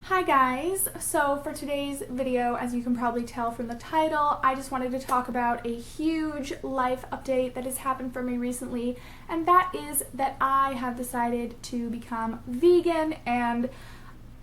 Hi guys! So for today's video, as you can probably tell from the title, I just wanted to talk about a huge life update that has happened for me recently, and that is that I have decided to become vegan, and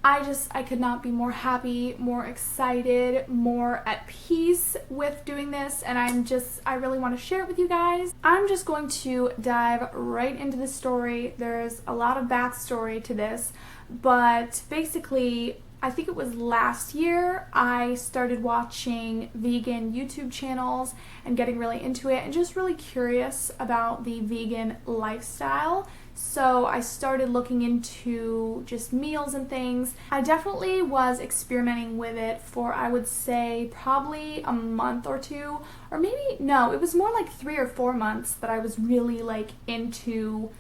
I could not be more happy, more excited, more at peace with doing this, and I really want to share it with you guys. I'm just going to dive right into the story. There's a lot of backstory to this, but basically, I think it was last year, I started watching vegan YouTube channels and getting really into it and just really curious about the vegan lifestyle. So I started looking into just meals and things. I definitely was experimenting with it for, I would say, probably a month or two, or maybe, no, it was more like 3 or 4 months that I was really into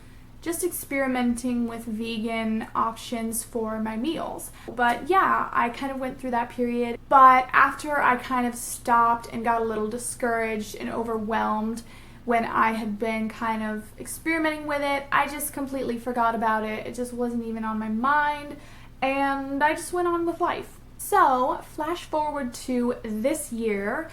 just experimenting with vegan options for my meals. But yeah, I kind of went through that period. But after I kind of stopped and got a little discouraged and overwhelmed when I had been kind of experimenting with it, I just completely forgot about it. It just wasn't even on my mind, and I just went on with life. So, flash forward to this year.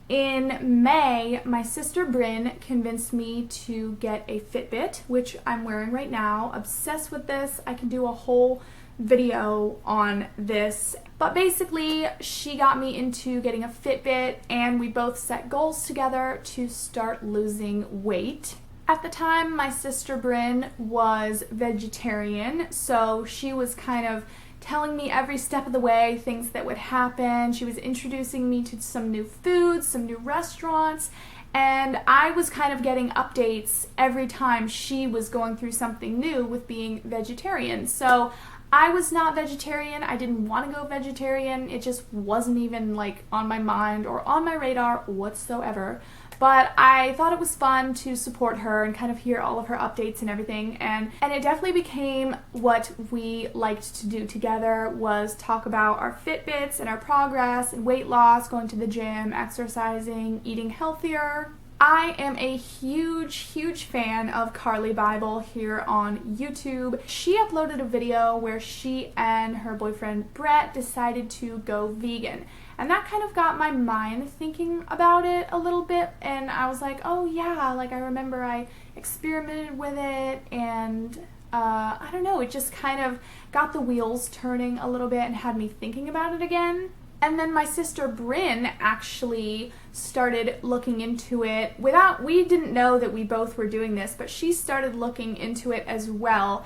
In May, my sister Brynn convinced me to get a Fitbit, which I'm wearing right now. Obsessed with this. I can do a whole video on this. But basically, she got me into getting a Fitbit, and we both set goals together to start losing weight. At the time, my sister Brynn was vegetarian, so she was kind of telling me every step of the way things that would happen. She was introducing me to some new foods, some new restaurants, and I was kind of getting updates every time she was going through something new with being vegetarian. So I was not vegetarian. I didn't want to go vegetarian. It just wasn't even on my mind or on my radar whatsoever. But I thought it was fun to support her and kind of hear all of her updates and everything. And it definitely became what we liked to do together, was talk about our Fitbits and our progress and weight loss, going to the gym, exercising, eating healthier. I am a huge fan of Carli Bybel here on YouTube. She uploaded a video where she and her boyfriend Brett decided to go vegan. And that kind of got my mind thinking about it a little bit, and I was like, oh yeah, I remember I experimented with it, and I don't know, it just kind of got the wheels turning a little bit and had me thinking about it again. And then my sister Brynn actually started looking into it we didn't know that we both were doing this, but she started looking into it as well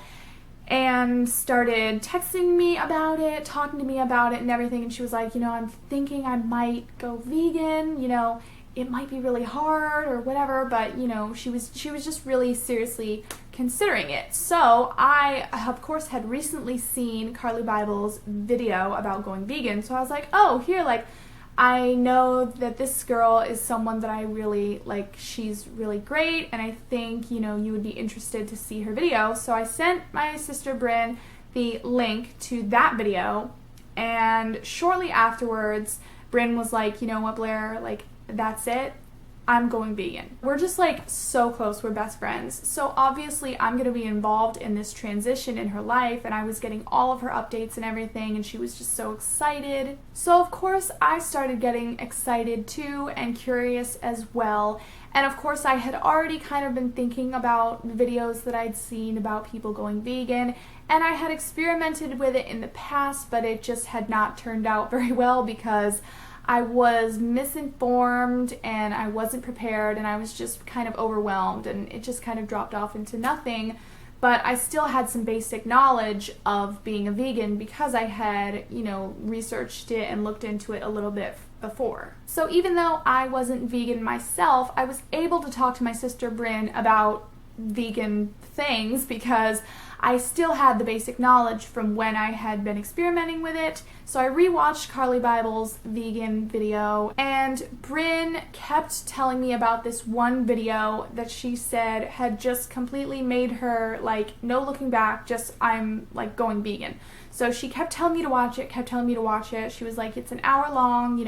and started texting me about it, talking to me about it and everything, and she was like, I'm thinking I might go vegan, it might be really hard or whatever, but she was just really seriously considering it. So I, of course, had recently seen Carli Bybel's video about going vegan, so I was like, oh, here, I know that this girl is someone that I really like. She's really great, and I think, you would be interested to see her video. So I sent my sister Brynn the link to that video, and shortly afterwards, Brynn was like, you know what, Blair, that's it. I'm going vegan. We're just so close, we're best friends. So obviously I'm gonna be involved in this transition in her life, and I was getting all of her updates and everything, and she was just so excited. So of course I started getting excited too, and curious as well. And of course I had already kind of been thinking about the videos that I'd seen about people going vegan, and I had experimented with it in the past, but it just had not turned out very well because I was misinformed and I wasn't prepared, and I was just kind of overwhelmed, and it just kind of dropped off into nothing. But I still had some basic knowledge of being a vegan because I had, researched it and looked into it a little bit before. So even though I wasn't vegan myself, I was able to talk to my sister Brynn about vegan things because I still had the basic knowledge from when I had been experimenting with it. So I rewatched Carli Bybel's vegan video, and Brynn kept telling me about this one video that she said had just completely made her no looking back, just I'm going vegan. So she kept telling me to watch it, She was like, it's an hour long,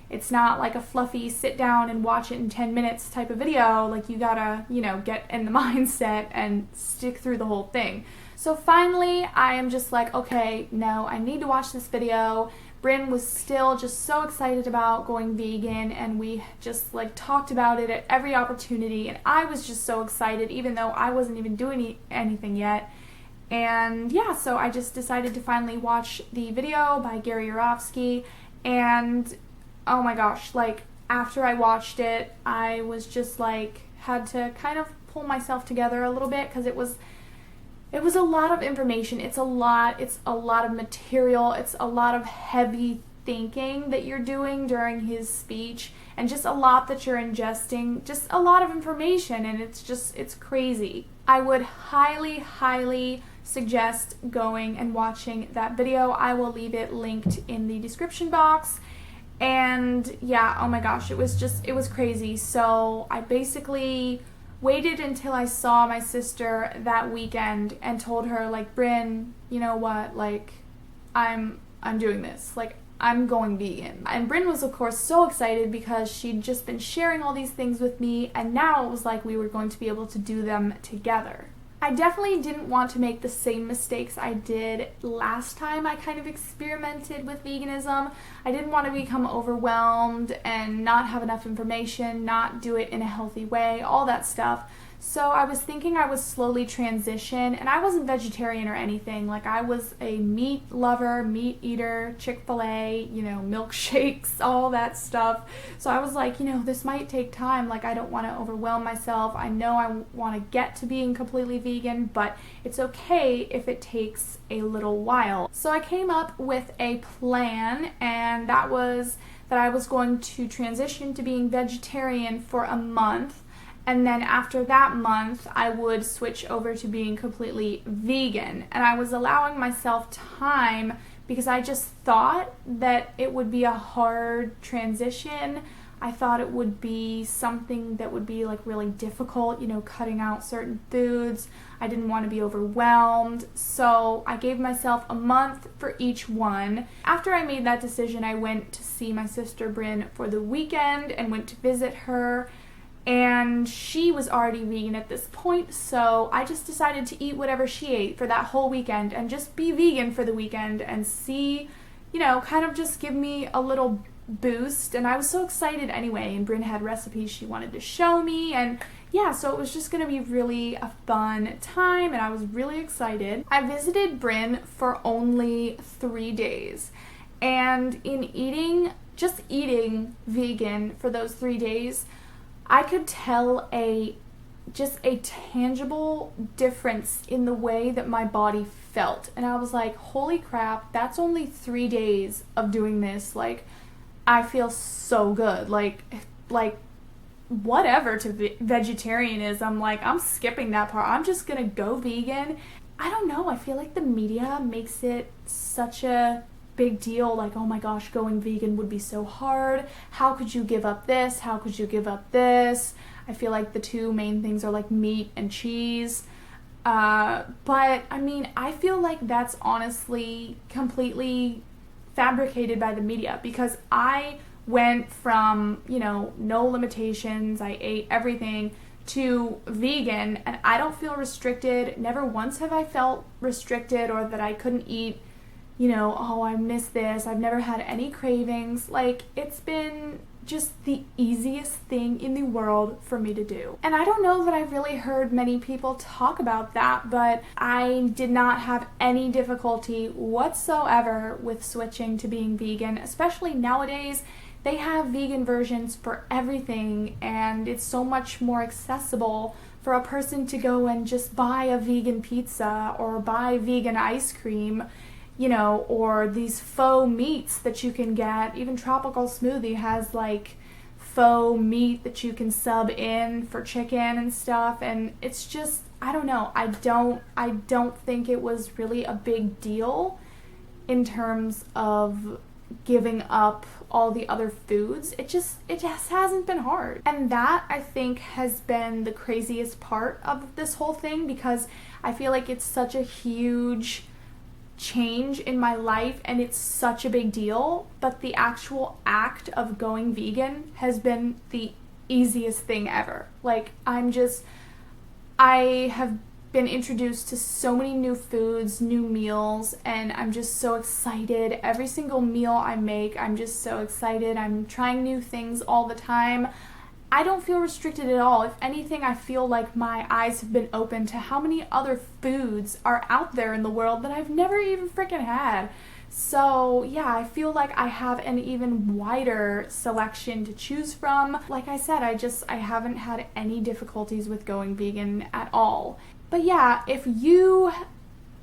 it's not like a fluffy sit down and watch it in 10 minutes type of video. You gotta, get in the mindset and stick through the whole thing. So finally, I am just like, okay, no, I need to watch this video. Brynn was still just so excited about going vegan, and we just like talked about it at every opportunity, and I was just so excited even though I wasn't even doing anything yet. And yeah, so I just decided to finally watch the video by Yourofsky, and oh my gosh, like after I watched it, I was just like, had to kind of pull myself together a little bit, because it was a lot of information. It's a lot of material. It's a lot of heavy thinking that you're doing during his speech, and just a lot that you're ingesting, just a lot of information, and it's crazy. I would highly suggest going and watching that video. I will leave it linked in the description box. And yeah, oh my gosh, it was crazy. So I basically waited until I saw my sister that weekend and told her, like, Brynn, you know what, like, I'm doing this, like, I'm going vegan. And Brynn was of course so excited because she'd just been sharing all these things with me, and now it was like we were going to be able to do them together. I definitely didn't want to make the same mistakes I did last time I kind of experimented with veganism. I didn't want to become overwhelmed and not have enough information, not do it in a healthy way, all that stuff. So I was thinking I would slowly transition, and I wasn't vegetarian or anything. Like, I was a meat lover, meat eater, Chick-fil-A, you know, milkshakes, all that stuff. So I was like, you know, this might take time. Like, I don't want to overwhelm myself. I know I want to get to being completely vegan, but it's okay if it takes a little while. So I came up with a plan, and that was that I was going to transition to being vegetarian for a month. And then after that month, I would switch over to being completely vegan. And I was allowing myself time because I just thought that it would be a hard transition. I thought it would be something that would be like really difficult, you know, cutting out certain foods. I didn't want to be overwhelmed. So I gave myself a month for each one. After I made that decision, I went to see my sister Brynn for the weekend and went to visit her. And she was already vegan at this point, so I just decided to eat whatever she ate for that whole weekend and just be vegan for the weekend and see, you know, kind of just give me a little boost. And I was so excited anyway, and Brynn had recipes she wanted to show me, and yeah, so it was just going to be really a fun time, and I was really excited. I visited Brynn for only 3 days, and in just eating vegan for those 3 days, I could tell just a tangible difference in the way that my body felt. And I was like, holy crap, that's only 3 days of doing this. Like, I feel so good. Like whatever to vegetarianism, like, I'm skipping that part. I'm just gonna go vegan. I don't know, I feel like the media makes it such a big deal, like, oh my gosh, going vegan would be so hard. How could you give up this? How could you give up this? I feel like the two main things are like meat and cheese. But I mean, I feel like that's honestly completely fabricated by the media, because I went from, you know, no limitations, I ate everything, to vegan, and I don't feel restricted. Never once have I felt restricted or that I couldn't eat, you know, oh, I miss this. I've never had any cravings. Like, it's been just the easiest thing in the world for me to do. And I don't know that I've really heard many people talk about that, but I did not have any difficulty whatsoever with switching to being vegan, especially nowadays. They have vegan versions for everything, and it's so much more accessible for a person to go and just buy a vegan pizza or buy vegan ice cream, you know, or these faux meats that you can get. Even Tropical Smoothie has like faux meat that you can sub in for chicken and stuff, and it's just, I don't know, I don't think it was really a big deal in terms of giving up all the other foods. It just hasn't been hard. And that, I think, has been the craziest part of this whole thing, because I feel like it's such a huge change in my life and it's such a big deal, but the actual act of going vegan has been the easiest thing ever. Like, I have been introduced to so many new foods, new meals, and I'm just so excited. Every single meal I make, I'm just so excited. I'm trying new things all the time. I don't feel restricted at all. If anything, I feel like my eyes have been opened to how many other foods are out there in the world that I've never even freaking had. So yeah, I feel like I have an even wider selection to choose from. Like I said, I haven't had any difficulties with going vegan at all. But yeah, if you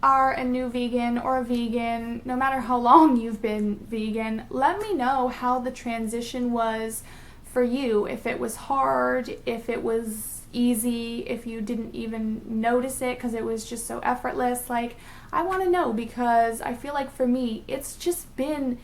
are a new vegan or a vegan, no matter how long you've been vegan, let me know how the transition was for you. If it was hard, if it was easy, if you didn't even notice it because it was just so effortless. Like, I want to know, because I feel like for me, it's been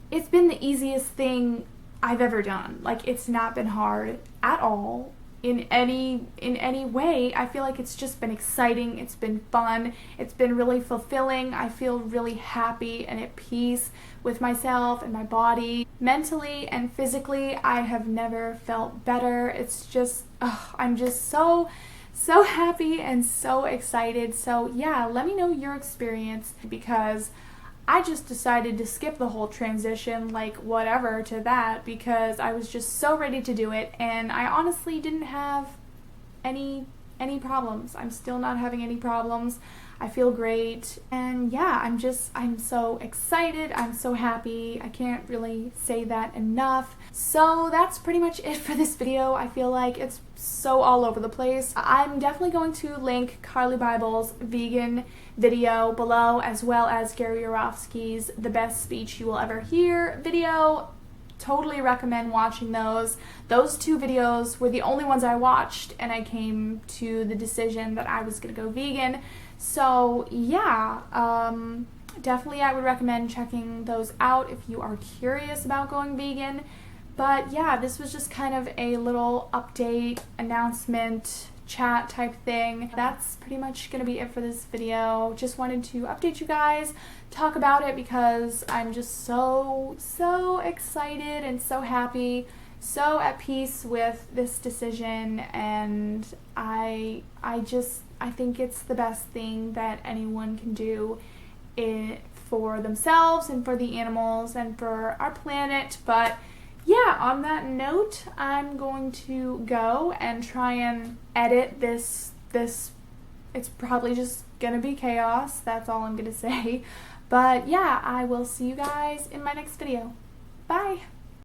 the easiest thing I've ever done. Like, it's not been hard at all in any way. I feel like it's just been exciting, it's been fun, it's been really fulfilling. I feel really happy and at peace with myself and my body. Mentally and physically, I have never felt better. It's just, I'm just so happy and so excited. So yeah, let me know your experience, because I just decided to skip the whole transition, like whatever, to that, because I was just so ready to do it, and I honestly didn't have any problems. I'm still not having any problems. I feel great, and yeah, I'm so excited. I'm so happy. I can't really say that enough. So that's pretty much it for this video. I feel like it's so all over the place. I'm definitely going to link Carli Bybel's vegan video below, as well as Yourofsky's The Best Speech You Will Ever Hear video. Totally recommend watching those. Those two videos were the only ones I watched, and I came to the decision that I was gonna go vegan. So yeah, definitely I would recommend checking those out if you are curious about going vegan. But yeah, this was just kind of a little update, announcement, chat type thing. That's pretty much gonna be it for this video. Just wanted to update you guys, talk about it, because I'm just so excited and so happy, so at peace with this decision, and I think it's the best thing that anyone can do for themselves and for the animals and for our planet. But yeah, on that note, I'm going to go and try and edit this. It's probably just gonna be chaos. That's all I'm gonna say. But yeah, I will see you guys in my next video. Bye!